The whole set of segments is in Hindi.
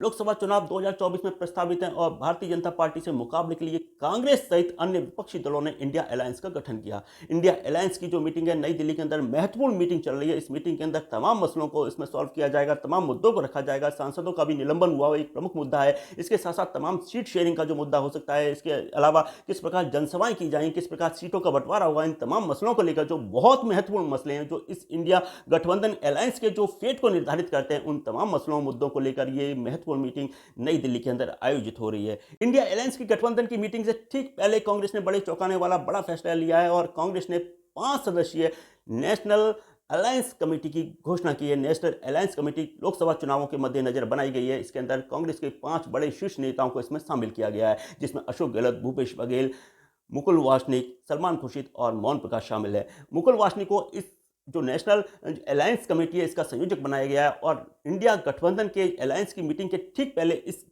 लोकसभा चुनाव 2024 में प्रस्तावित हैं और भारतीय जनता पार्टी से मुकाबले के लिए कांग्रेस सहित अन्य विपक्षी दलों ने इंडिया अलायंस का गठन किया। इंडिया अलायंस की जो मीटिंग है नई दिल्ली के अंदर महत्वपूर्ण मीटिंग चल रही है। इस मीटिंग के अंदर तमाम मसलों को इसमें सॉल्व किया जाएगा, तमाम मुद्दों को रखा जाएगा। सांसदों का भी निलंबन हुआ एक प्रमुख मुद्दा है। इसके साथ साथ तमाम सीट शेयरिंग का जो मुद्दा हो सकता है, इसके अलावा किस प्रकार जनसभाएं की जाएंगी, किस प्रकार सीटों का बंटवारा होगा, इन तमाम मसलों को लेकर जो बहुत महत्वपूर्ण मसले हैं जो इस इंडिया गठबंधन अलायंस के जो फेट को निर्धारित करते हैं, उन तमाम मसलों मुद्दों को लेकर ये महत्वपूर्ण मीटिंग नई दिल्ली के अंदर आयोजित हो रही है। इंडिया अलायंस की गठबंधन की मीटिंग से ठीक पहले कांग्रेस ने बड़े चौंकाने वाला बड़ा फैसला लिया है और कांग्रेस ने 5 सदस्यीय नेशनल अलायंस कमेटी की घोषणा की है। नेशनल अलायंस कमेटी लोकसभा चुनावों के मद्देनजर बनाई गई है। इसके अंदर कांग्रेस के 5 बड़े शीर्ष नेताओं को इसमें शामिल किया गया है, जिसमें अशोक गहलोत, भूपेश बघेल, मुकुल वासनिक, सलमान खुर्शीद और मोहन प्रकाश शामिल है। मुकुल वासनिक को इस जो नेशनल अलायंस कमेटी है इसका संयोजक बनाया गया है और इंडिया गठबंधन के अलायंस की मीटिंग के ठीक पहले इस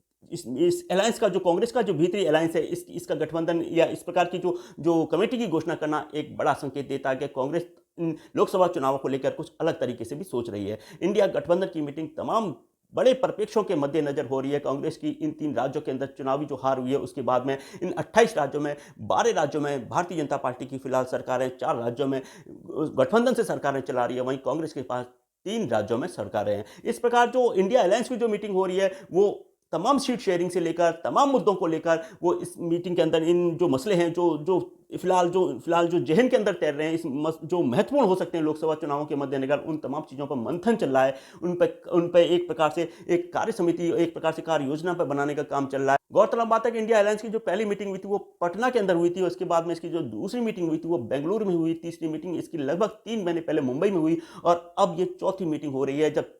अलायंस का जो कांग्रेस का जो भीतरी अलायंस है इसका गठबंधन या इस प्रकार की जो कमेटी की घोषणा करना एक बड़ा संकेत देता है कि कांग्रेस इन लोकसभा चुनावों को लेकर कुछ अलग तरीके से भी सोच रही है। इंडिया गठबंधन की मीटिंग तमाम बड़े परिप्रेक्ष्यों के मद्देनजर हो रही है। कांग्रेस की इन 3 राज्यों के अंदर चुनावी जो हार हुई है उसके बाद में इन 28 राज्यों में 12 राज्यों में भारतीय जनता पार्टी की फिलहाल सरकारें, 4 राज्यों में गठबंधन से सरकारें चला रही है, वहीं कांग्रेस के पास 3 राज्यों में सरकारें हैं। इस प्रकार जो इंडिया अलायंस की जो मीटिंग हो रही है वो तमाम सीट शेयरिंग से लेकर तमाम मुद्दों को लेकर वो इस मीटिंग के अंदर इन जो मसले हैं जो जो फिलहाल जो जहन के अंदर तैर रहे हैं, जो महत्वपूर्ण हो सकते हैं लोकसभा चुनावों के मद्देनजर, उन तमाम चीज़ों पर मंथन चल रहा है। उन पे एक प्रकार से एक कार्य समिति, एक प्रकार से कार्य योजना पर बनाने का काम चल रहा है। गौरतलब बात है कि इंडिया अलायंस की जो पहली मीटिंग हुई थी वो पटना के अंदर हुई थी और उसके बाद में इसकी जो दूसरी मीटिंग हुई थी वो बेंगलुरु में हुई। तीसरी मीटिंग इसकी लगभग 3 महीने पहले मुंबई में हुई और अब ये चौथी मीटिंग हो रही है, जब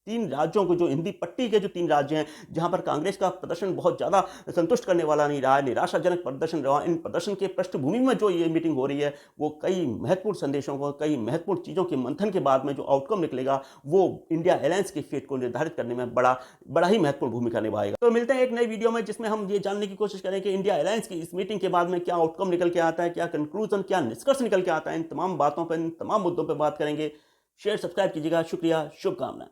3 राज्यों को, जो हिंदी पट्टी के जो 3 राज्य हैं जहां पर कांग्रेस का प्रदर्शन बहुत ज़्यादा संतुष्ट करने वाला नहीं रहा है, निराशाजनक प्रदर्शन रहा। इन प्रदर्शन के पृष्ठभूमि में जो ये मीटिंग हो रही है वो कई महत्वपूर्ण संदेशों को, कई महत्वपूर्ण चीज़ों के मंथन के बाद में जो आउटकम निकलेगा वो इंडिया अलायंस के फेट को निर्धारित करने में बड़ा ही महत्वपूर्ण भूमिका निभाएगा। तो मिलते हैं एक नई वीडियो में जिसमें हम ये जानने की कोशिश करें कि इंडिया अलायंस की इस मीटिंग के बाद में क्या आउटकम निकल के आता है, क्या कंक्लूजन, क्या निष्कर्ष निकल के आता है। इन तमाम बातों पर, इन तमाम मुद्दों पर बात करेंगे। शेयर, सब्सक्राइब कीजिएगा। शुक्रिया, शुभकामनाएं।